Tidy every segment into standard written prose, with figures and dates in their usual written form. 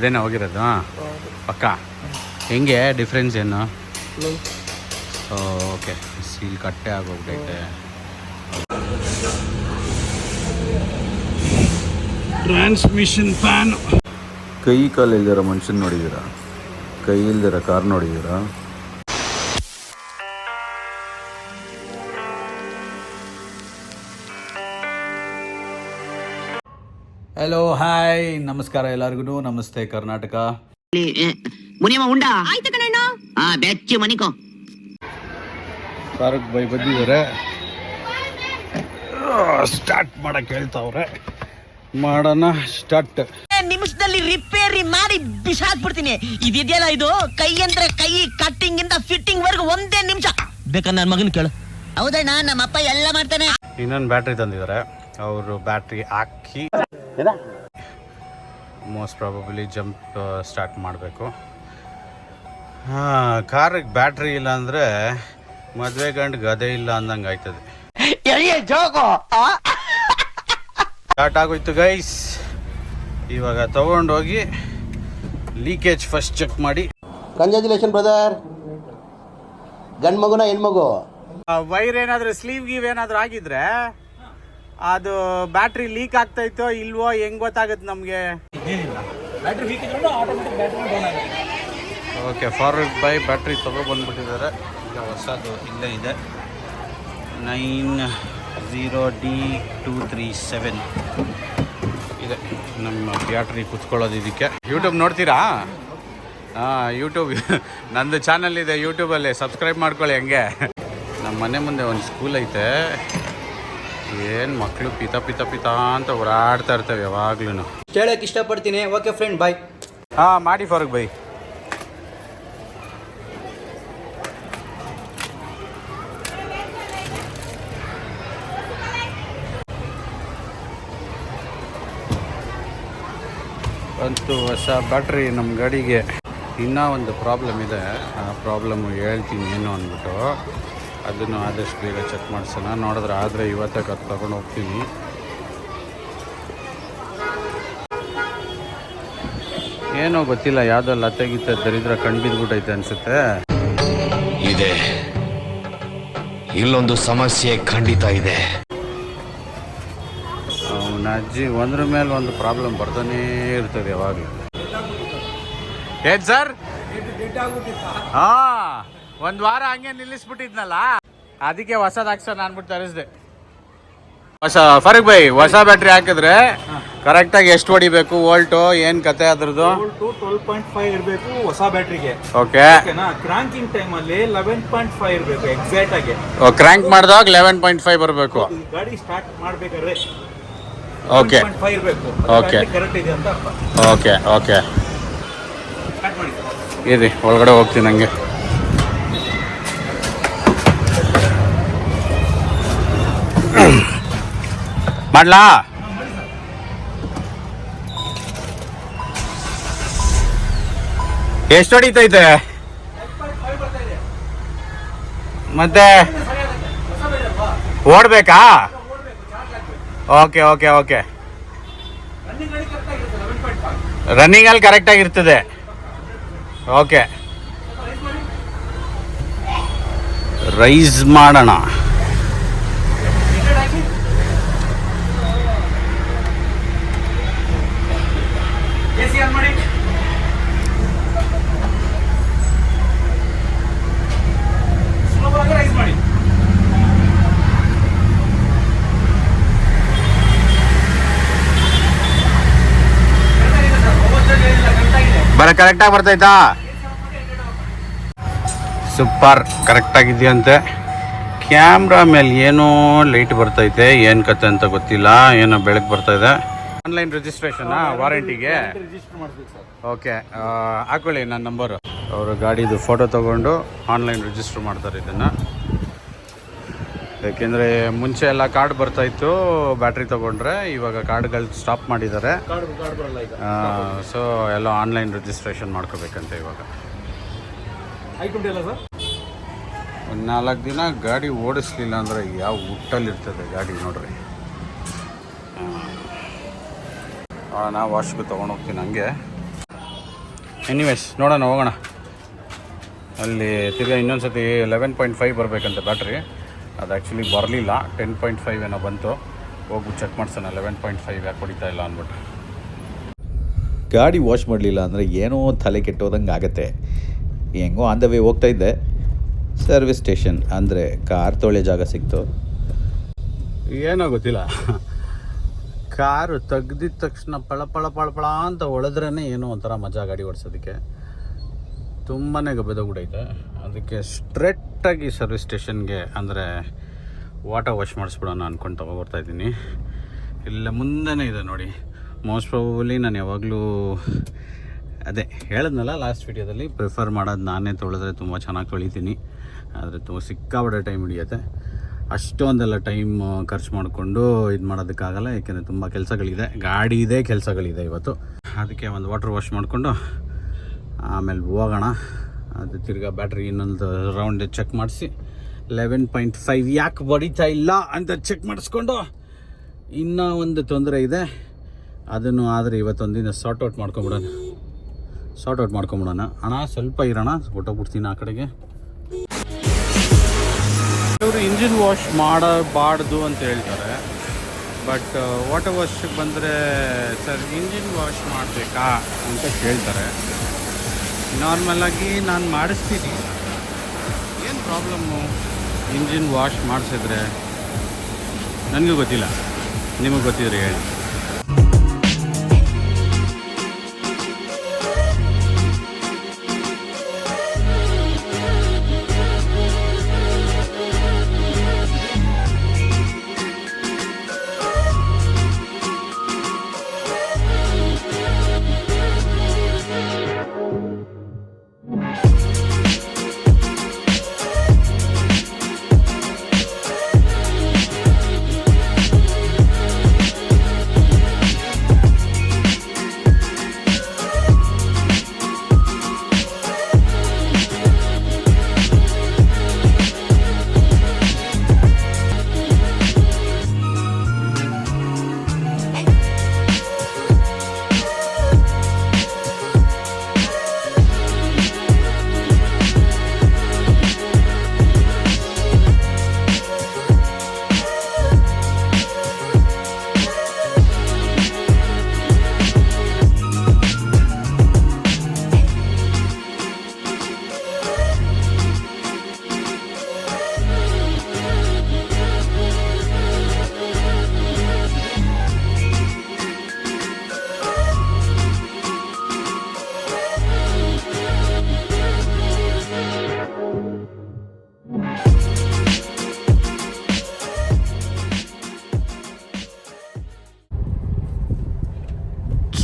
ಇದೇನಾ ಹೋಗಿರೋದು ಪಕ್ಕ ಹೆಂಗೆ ಡಿಫ್ರೆನ್ಸ್ ಏನು? ಓಕೆ ಸೀಲ್ ಕಟ್ಟೆ ಆಗೋಗ್ಬಿಟ್ಟೈತೆ. Transmission fan. ಕೈ ಕಾಲು ಇಲ್ದಿರೋ ಮನುಷ್ಯನ ನೋಡಿದ್ದೀರಾ? ಕೈ ಇಲ್ದಿರೋ ಕಾರ್ ನೋಡಿದ್ದೀರಾ? ಹಲೋ ಹಾಯ್ ನಮಸ್ಕಾರ ಎಲ್ಲರಿಗೂ. ನಮಸ್ತೆ ಕರ್ನಾಟಕ. ಫಾರೂಕ್ ಬೈ ಬಂದಿದ್ದಾರೆ, ಸ್ಟಾರ್ಟ್ ಮಾಡಕ್ಕೆ ಹೇಳ್ತಾವ್ರೆ. ಮಾಡೋಣ ಸ್ಟಾರ್ಟ್. ನಿಮಿಷದಲ್ಲಿ ರಿಪೇರಿ ಮಾಡಿ ಬಿಸಾಕ್ಬಿಡ್ತೀನಿ. ಇದೆಯಲ್ಲ ಇದು ಕೈ ಅಂದ್ರೆ ಕೈ, ಕಟ್ಟಿಂಗ್ ಇಂದ ಫಿಟ್ಟಿಂಗ್ ವರ್ಗು ಒಂದೇ ನಿಮಿಷ. ಬೇಕಾದ್ರೆ ನನ್ನ ಮಗನ ಕೇಳು. ಹೌದಣ್ಣ, ನಮ್ಮಪ್ಪ ಎಲ್ಲ ಮಾಡ್ತಾನೆ. ಇನ್ನೊಂದು ಬ್ಯಾಟ್ರಿ ತಂದಿದ್ದಾರೆ. ಅವರು ಬ್ಯಾಟ್ರಿ ಹಾಕಿ ಮೋಸ್ಟ್ ಪ್ರಾಬಬ್ಲಿ ಜಂಪ್ ಸ್ಟಾರ್ಟ್ ಮಾಡಬೇಕು. ಕಾರಿಗೆ ಬ್ಯಾಟ್ರಿ ಇಲ್ಲ ಅಂದರೆ ಮದುವೆ ಗಂಡು ಗದೆ ಇಲ್ಲ ಅಂದಂಗೆ ಆಯ್ತದೆ. ಸ್ಟಾರ್ಟ್ ಆಗೋಯ್ತು ಗೈಸ್. ಇವಾಗ ತಗೊಂಡೋಗಿ ಲೀಕೇಜ್ ಫಸ್ಟ್ ಚೆಕ್ ಮಾಡಿ. Congratulation brother. ಗಂಡು ಮಗುನ ಹೆಣ್ಮಗು? ವೈರ್ ಏನಾದರೂ ಸ್ಲೀವ್ ಗೀವ್ ಏನಾದರೂ ಆಗಿದ್ರೆ ಅದು ಬ್ಯಾಟ್ರಿ ಲೀಕ್ ಆಗ್ತೈತೋ ಇಲ್ವೋ ಹೆಂಗ್ ಗೊತ್ತಾಗುತ್ತೆ ನಮಗೆ? ಓಕೆ, ಫಾರ್ವರ್ಡ್ ಬೈ ಬ್ಯಾಟ್ರಿ ಬಂದ್ಬಿಟ್ಟಿದ್ದಾರೆ. ಈಗ ಹೊಸದು ಇಲ್ಲೇ ಇದೆ, 90D237 ಇದೆ ನಮ್ಮ ಬ್ಯಾಟ್ರಿ ಕುತ್ಕೊಳ್ಳೋದು. ಇದಕ್ಕೆ ಯೂಟ್ಯೂಬ್ ನೋಡ್ತೀರಾ? ಯೂಟ್ಯೂಬ್ ನಂದು ಚಾನಲ್ ಇದೆ, ಯೂಟ್ಯೂಬಲ್ಲಿ ಸಬ್ಸ್ಕ್ರೈಬ್ ಮಾಡ್ಕೊಳ್ಳಿ. ಹಂಗೆ ನಮ್ಮ ಮನೆ ಮುಂದೆ ಒಂದು ಸ್ಕೂಲ್ ಐತೆ. ಏನು ಮಕ್ಕಳು ಪಿತ ಪಿತ ಪಿತ ಅಂತ ಓಡಾಡ್ತಾ ಇರ್ತವೆ ಯಾವಾಗ್ಲೂ. ಹೇಳಕ್ಕೆ ಇಷ್ಟಪಡ್ತೀನಿ. ಓಕೆ ಫ್ರೆಂಡ್, ಬಾಯ್. ಮಾಡಿ ಫಾರೂಕ್ ಬೈ. ಅಂತೂ ಹೊಸ ಬ್ಯಾಟ್ರಿ ನಮ್ಮ ಗಾಡಿಗೆ. ಇನ್ನೂ ಒಂದು ಪ್ರಾಬ್ಲಮ್ ಇದೆ, ಆ ಪ್ರಾಬ್ಲಮ್ಮು ಹೇಳ್ತೀನಿ ಏನು ಅಂದ್ಬಿಟ್ಟು. ಅದನ್ನು ಆದಷ್ಟು ಬೇಗ ಚೆಕ್ ಮಾಡಿಸೋಣ. ನೋಡಿದ್ರೆ ಆದರೆ ಇವತ್ತೇ ತಗೊಂಡು ಹೋಗ್ತೀನಿ. ಏನೋ ಗೊತ್ತಿಲ್ಲ, ಯಾವುದೋ ಲತೆಗಿತ್ತ ದರಿದ್ರ ಕಣ್ಬಿದ್ಬಿಟ್ಟೈತೆ ಅನಿಸುತ್ತೆ. ಇದೆ, ಇಲ್ಲೊಂದು ಸಮಸ್ಯೆ ಖಂಡಿತ ಇದೆ. ಅವನ ಅಜ್ಜಿ ಒಂದ್ರ ಮೇಲೆ ಒಂದು ಪ್ರಾಬ್ಲಮ್ ಬರ್ತಾನೇ ಇರ್ತದೆ ಯಾವಾಗಲೂ. ಏನ್ ಸರ್? ಒಂದು ವಾರ ಹಂಗೆ ನಿಲ್ಲಿಸ್ಬಿಟ್ಟಿದ್ನಲ್ಲ, ಅದಕ್ಕೆ ಹೊಸದು ಹಾಕ್ಸೋಣ ಅಂದ್ಬಿಟ್ಟು ತರಿಸ್ದೆ. ಹೊಸ ಫಾರೂಕ್ ಬೈ, ಹೊಸ ಬ್ಯಾಟ್ರಿ ಹಾಕಿದ್ರೆ ಕರೆಕ್ಟಾಗಿ ಎಷ್ಟು ಹೊಡಿಬೇಕು ವೋಲ್ಟು, ಏನು ಕತೆ ಅದ್ರದ್ದು? 12.5 ಇರಬೇಕು ಹೊಸ ಬ್ಯಾಟ್ರಿಗೆ. ಓಕೆ, ಕ್ರಾಂಕಿಂಗ್ ಟೈಮ್ ಅಲ್ಲಿ 11.5 ಇರಬೇಕು ಎಕ್ಸಾಕ್ಟ್ ಆಗಿ. ಕ್ರ್ಯಾಂಕ್ ಮಾಡಿದಾಗ 11.5 ಬರಬೇಕು. ಗಾಡಿ ಸ್ಟಾರ್ಟ್ ಮಾಡ್ಬೇಕಾದ್ರೆ ಓಕೆ 11.5 ಇರಬೇಕು. ಓಕೆ ಕರೆಕ್ಟ್ ಇದೆ ಅಂತ ಅರ್ಥ. ಓಕೆ ಓಕೆ ಸ್ಟಾರ್ಟ್ ಮಾಡಿ ಇರಿ, ಒಳಗಡೆ ಹೋಗ್ತೀನಿ. ಹಂಗೆ ಮಾಡ್ಲಾ? ಎಷ್ಟು ಹೊಡಿತೈತೆ ಮತ್ತೆ? ಓಡ್ಬೇಕಾ? ಓಕೆ ಓಕೆ ಓಕೆ, ರನ್ನಿಂಗಲ್ಲಿ ಕರೆಕ್ಟಾಗಿರ್ತದೆ. ಓಕೆ, ರೈಸ್ ಮಾಡೋಣ. ಕರೆಕ್ಟಾಗಿ ಬರ್ತೈತಾ? ಸೂಪರ್, ಕರೆಕ್ಟಾಗಿದೆಯಂತೆ. ಕ್ಯಾಮ್ರಾ ಮೇಲೆ ಏನೋ ಲೈಟ್ ಬರ್ತೈತೆ, ಏನು ಕತೆ ಅಂತ ಗೊತ್ತಿಲ್ಲ. ಏನೋ ಬೆಳಕು ಬರ್ತಾಯಿದೆ. ಆನ್ಲೈನ್ ರಿಜಿಸ್ಟ್ರೇಷನಾ ವಾರಂಟಿಗೆ? ಓಕೆ, ಹಾಕೊಳ್ಳಿ ನನ್ನ ನಂಬರು. ಅವರು ಗಾಡಿದು ಫೋಟೋ ತೊಗೊಂಡು ಆನ್ಲೈನ್ ರಿಜಿಸ್ಟರ್ ಮಾಡ್ತಾರೆ ಇದನ್ನು. ಯಾಕೆಂದರೆ ಮುಂಚೆ ಎಲ್ಲ ಕಾರ್ಡ್ ಬರ್ತಾಯಿತ್ತು ಬ್ಯಾಟ್ರಿ ತೊಗೊಂಡ್ರೆ, ಇವಾಗ ಕಾರ್ಡ್ಗಳು ಸ್ಟಾಪ್ ಮಾಡಿದ್ದಾರೆ. ಸೊ ಎಲ್ಲ ಆನ್ಲೈನ್ ರಿಜಿಸ್ಟ್ರೇಷನ್ ಮಾಡ್ಕೋಬೇಕಂತೆ ಇವಾಗ. ಒಂದು 4 ದಿನ ಗಾಡಿ ಓಡಿಸ್ಲಿಲ್ಲ ಅಂದರೆ ಯಾವ ಹುಟ್ಟಲ್ಲಿರ್ತದೆ ಗಾಡಿ ನೋಡ್ರಿ. ನಾವು ವಾಶ್ಗೆ ತೊಗೊಂಡೋಗ್ತೀನಿ. ಹಂಗೆ ಎನಿವೇಸ್ ನೋಡೋಣ, ಹೋಗೋಣ. ಅಲ್ಲಿ ತಿರ್ಗಾ ಇನ್ನೊಂದು ಸತಿ 11.5 ಬರಬೇಕಂತ ಬ್ಯಾಟ್ರಿ. ಅದು ಆ್ಯಕ್ಚುಲಿ ಬರಲಿಲ್ಲ, 10.5 ಏನೋ ಬಂತು. ಹೋಗಿ ಚೆಕ್ ಮಾಡ್ಸೋಣ 11.5 ಯಾಕೆ ಹೊಡಿತಾ ಇಲ್ಲ ಅಂದ್ಬಿಟ್ಟು. ಗಾಡಿ ವಾಶ್ ಮಾಡಲಿಲ್ಲ ಅಂದರೆ ಏನೋ ತಲೆ ಕೆಟ್ಟೋದಂಗೆ ಆಗುತ್ತೆ. ಹೆಂಗೋ ಆನ್ ದ ವೇ ಹೋಗ್ತಾಯಿದ್ದೆ, ಸರ್ವಿಸ್ ಸ್ಟೇಷನ್ ಅಂದರೆ ಕಾರ್ ತೊಳೆ ಜಾಗ ಸಿಕ್ತು. ಏನೋ ಗೊತ್ತಿಲ್ಲ, ಕಾರು ತೆಗ್ದಿದ ತಕ್ಷಣ ಪಳ ಅಂತ ಹೊಳೆದ್ರೇ ಏನೋ ಒಂಥರ ಮಜಾ ಗಾಡಿ ಓಡಿಸೋದಕ್ಕೆ. ತುಂಬಾ ಗಬ್ಬೆದೋಗ್ಬಿಟ್ಟೈತೆ. ಅದಕ್ಕೆ ಸ್ಟ್ರೆಟ್ಟಾಗಿ ಸರ್ವಿಸ್ ಸ್ಟೇಷನ್ಗೆ ಅಂದರೆ ವಾಟರ್ ವಾಶ್ ಮಾಡಿಸ್ಬಿಡೋಣ ಅಂದ್ಕೊಂಡು ತೊಗೊಬರ್ತಾಯಿದ್ದೀನಿ. ಇಲ್ಲ ಮುಂದೆನೇ ಇದೆ ನೋಡಿ. ಮೋಸ್ಟ್ ಪ್ರಾಬಬಲಿ ನಾನು ಯಾವಾಗಲೂ ಅದೇ ಹೇಳಿದ್ನಲ್ಲ ಲಾಸ್ಟ್ ವೀಡಿಯೋದಲ್ಲಿ, ಪ್ರಿಫರ್ ಮಾಡೋದು ನಾನೇ ತೊಳೆದ್ರೆ ತುಂಬ ಚೆನ್ನಾಗಿ ತೊಳಿತೀನಿ. ಆದರೆ ಸಿಕ್ಕಾಬಟ್ಟೆ ಟೈಮ್ ಹಿಡಿಯುತ್ತೆ. ಅಷ್ಟೊಂದೆಲ್ಲ ಟೈಮ್ ಖರ್ಚು ಮಾಡಿಕೊಂಡು ಇದು ಮಾಡೋದಕ್ಕಾಗಲ್ಲ, ಏಕೆಂದರೆ ತುಂಬ ಕೆಲಸಗಳಿದೆ, ಗಾಡಿ ಇದೆ, ಕೆಲಸಗಳಿದೆ ಇವತ್ತು. ಅದಕ್ಕೆ ಒಂದು ವಾಟರ್ ವಾಶ್ ಮಾಡಿಕೊಂಡು ಆಮೇಲೆ ಹೋಗೋಣ. ಅದು ತಿರ್ಗಾ ಬ್ಯಾಟ್ರಿ ಇನ್ನೊಂದು ರೌಂಡ್ ಚೆಕ್ ಮಾಡಿಸಿ 11.5 ಯಾಕೆ ಬಡಿತಾ ಇಲ್ಲ ಅಂತ ಚೆಕ್ ಮಾಡಿಸ್ಕೊಂಡು, ಇನ್ನೂ ಒಂದು ತೊಂದರೆ ಇದೆ, ಅದನ್ನು ಆದರೆ ಇವತ್ತೊಂದಿನ ಸಾರ್ಟ್ ಔಟ್ ಮಾಡ್ಕೊಂಬಿಡೋಣ. ಅಣ್ಣ ಸ್ವಲ್ಪ ಇರೋಣ, ಹೊಟ್ಟೋಗ್ಬಿಡ್ತೀನಿ ಆ ಕಡೆಗೆ. ಇವರು ಇಂಜಿನ್ ವಾಶ್ ಮಾಡಬಾರ್ದು ಅಂತ ಹೇಳ್ತಾರೆ. ಬಟ್ ವಾಟರ್ ವಾಶ್ಗೆ ಬಂದರೆ ಸರ್ ಇಂಜಿನ್ ವಾಶ್ ಮಾಡಬೇಕಾ ಅಂತ ಕೇಳ್ತಾರೆ. ನಾರ್ಮಲಾಗಿ ನಾನು ಮಾಡಿಸ್ತೀನಿ, ಏನು ಪ್ರಾಬ್ಲಮ್ಮು ಇಂಜಿನ್ ವಾಶ್ ಮಾಡಿಸಿದ್ರೆ? ನನಗೂ ಗೊತ್ತಿಲ್ಲ, ನಿಮಗೆ ಗೊತ್ತಿದ್ರೆ ಹೇಳಿ.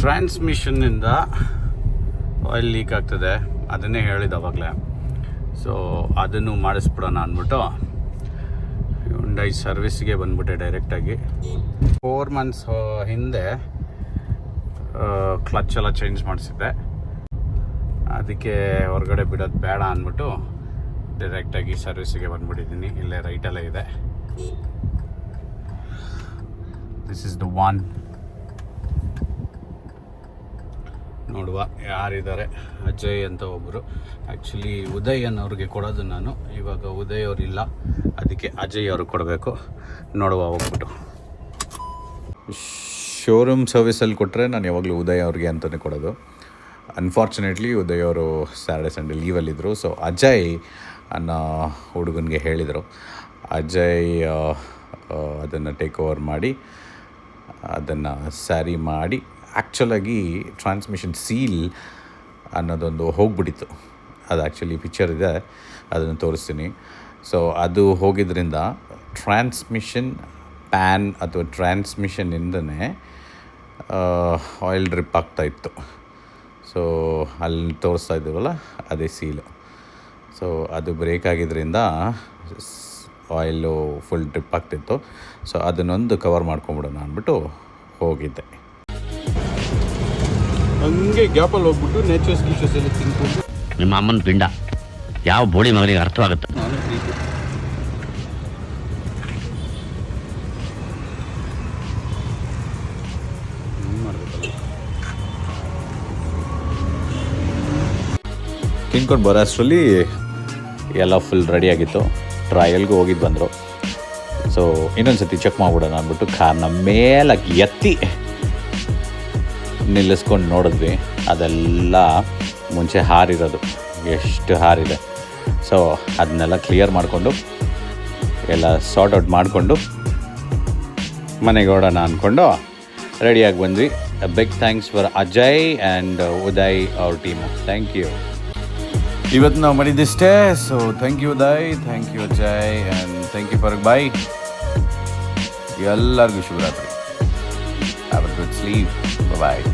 ಟ್ರಾನ್ಸ್ಮಿಷನ್ನಿಂದ ಆಯಿಲ್ ಲೀಕ್ ಆಗ್ತದೆ, ಅದನ್ನೇ ಹೇಳಿದ ಅವಾಗಲೇ. ಸೊ ಅದನ್ನು ಮಾಡಿಸ್ಬಿಡೋಣ ಅಂದ್ಬಿಟ್ಟು ಹುಂಡೈ ಸರ್ವಿಸ್ಗೆ ಬಂದ್ಬಿಟ್ಟೆ ಡೈರೆಕ್ಟಾಗಿ. 4 months ಹಿಂದೆ ಕ್ಲಚ್ ಎಲ್ಲ ಚೇಂಜ್ ಮಾಡಿಸಿದ್ದೆ. ಅದಕ್ಕೆ ಹೊರಗಡೆ ಬಿಡೋದು ಬೇಡ ಅಂದ್ಬಿಟ್ಟು ಡೈರೆಕ್ಟಾಗಿ ಸರ್ವಿಸಿಗೆ ಬಂದ್ಬಿಟ್ಟಿದ್ದೀನಿ. ಇಲ್ಲೇ ರೈಟಲ್ಲೇ ಇದೆ. This is the one. ನೋಡುವ ಯಾರಿದ್ದಾರೆ. ಅಜಯ್ ಅಂತ ಒಬ್ಬರು. ಆ್ಯಕ್ಚುಲಿ ಉದಯ್ ಅನ್ನೋರಿಗೆ ಕೊಡೋದು ನಾನು. ಇವಾಗ ಉದಯ್ ಅವರಿಲ್ಲ, ಅದಕ್ಕೆ ಅಜಯ್ ಅವ್ರಿಗೆ ಕೊಡಬೇಕು. ನೋಡುವ ಹೋಗ್ಬಿಟ್ಟು. ಶೋರೂಮ್ ಸರ್ವಿಸಲ್ಲಿ ಕೊಟ್ಟರೆ ನಾನು ಯಾವಾಗಲೂ ಉದಯ್ ಅವ್ರಿಗೆ ಅಂತಲೇ ಕೊಡೋದು. ಅನ್ಫಾರ್ಚುನೇಟ್ಲಿ ಉದಯ್ ಅವರು ಸ್ಯಾಟರ್ಡೆ ಸಂಡೇ ಲೀವಲ್ಲಿದ್ದರು. ಸೊ ಅಜಯ್ ಅನ್ನೋ ಹುಡುಗನಿಗೆ ಹೇಳಿದರು. ಅಜಯ್ ಅದನ್ನು ಟೇಕ್ ಓವರ್ ಮಾಡಿ ಅದನ್ನು ಸ್ಯಾರಿ ಮಾಡಿ. ಆ್ಯಕ್ಚುಲಾಗಿ ಟ್ರಾನ್ಸ್ಮಿಷನ್ ಸೀಲ್ ಅನ್ನೋದೊಂದು ಹೋಗ್ಬಿಟ್ಟಿತ್ತು. ಅದು ಆ್ಯಕ್ಚುಲಿ ಪಿಕ್ಚರ್ ಇದೆ, ಅದನ್ನು ತೋರಿಸ್ತೀನಿ. ಸೊ ಅದು ಹೋಗಿದ್ದರಿಂದ ಟ್ರಾನ್ಸ್ಮಿಷನ್ ಪ್ಯಾನ್ ಅಥವಾ ಟ್ರಾನ್ಸ್ಮಿಷನ್ನಿಂದನೇ ಆಯಿಲ್ ಡ್ರಿಪ್ ಆಗ್ತಾಯಿತ್ತು. ಸೊ ಅಲ್ಲಿ ತೋರಿಸ್ತಾ ಇದ್ದೀವಲ್ಲ ಅದೇ ಸೀಲು. ಸೊ ಅದು ಬ್ರೇಕ್ ಆಗಿದ್ದರಿಂದ ಆಯಿಲು ಫುಲ್ ಡ್ರಿಪ್ ಆಗ್ತಿತ್ತು. ಸೊ ಅದನ್ನೊಂದು ಕವರ್ ಮಾಡ್ಕೊಂಬಿಡೋಣ ಅಂದ್ಬಿಟ್ಟು ಹೋಗಿದ್ದೆ. ಹಂಗೆ ಗ್ಯಾಪಲ್ಲಿ ಹೋಗ್ಬಿಟ್ಟು ನೇಚರ್ಸ್ ಎಲ್ಲ ತಿನ್ಕೊಂಡು ನಿಮ್ಮ ಅಮ್ಮನ ಪಿಂಡ ಯಾವ ಬೋಳಿ ಮಗನಿಗೆ ಅರ್ಥವಾಗುತ್ತೆ. ನಾನು ತಿನ್ಕೊಂಡು ಬರೋ ಅಷ್ಟರಲ್ಲಿ ಎಲ್ಲ ಫುಲ್ ರೆಡಿಯಾಗಿತ್ತು. ಟ್ರಯಲ್ಗೂ ಹೋಗಿದ್ದು ಬಂದರು. ಸೊ ಇನ್ನೊಂದು ಸತಿ ಚೆಕ್ ಮಾಡಿಬಿಡೋಣ ಅಂದ್ಬಿಟ್ಟು ಕಾರ್ನ ಮೇಲಕ್ಕೆ ಎತ್ತಿ ನಿಲ್ಲಿಸ್ಕೊಂಡು ನೋಡಿದ್ವಿ. ಅದೆಲ್ಲ ಮುಂಚೆ ಹಾರಿರೋದು, ಎಷ್ಟು ಹಾರಿದೆ. ಸೊ ಅದನ್ನೆಲ್ಲ ಕ್ಲಿಯರ್ ಮಾಡಿಕೊಂಡು ಎಲ್ಲ ಸಾರ್ಟ್ ಔಟ್ ಮಾಡಿಕೊಂಡು ಮನೆಗೆ ಓಡೋಣ ಅಂದ್ಕೊಂಡು ರೆಡಿಯಾಗಿ ಬಂದ್ವಿ. Big thanks for Ajay and Uday ಅವ್ರ ಟೀಮು. Thank you. ಇವತ್ತು ನಾವು ಮಾಡಿದ್ದಿಷ್ಟೇ. So thank you Uday, thank you Ajay and thank you for bye. ಎಲ್ಲರಿಗೂ ಶುಭರಾತ್ರಿ. Have a good sleep. Bye.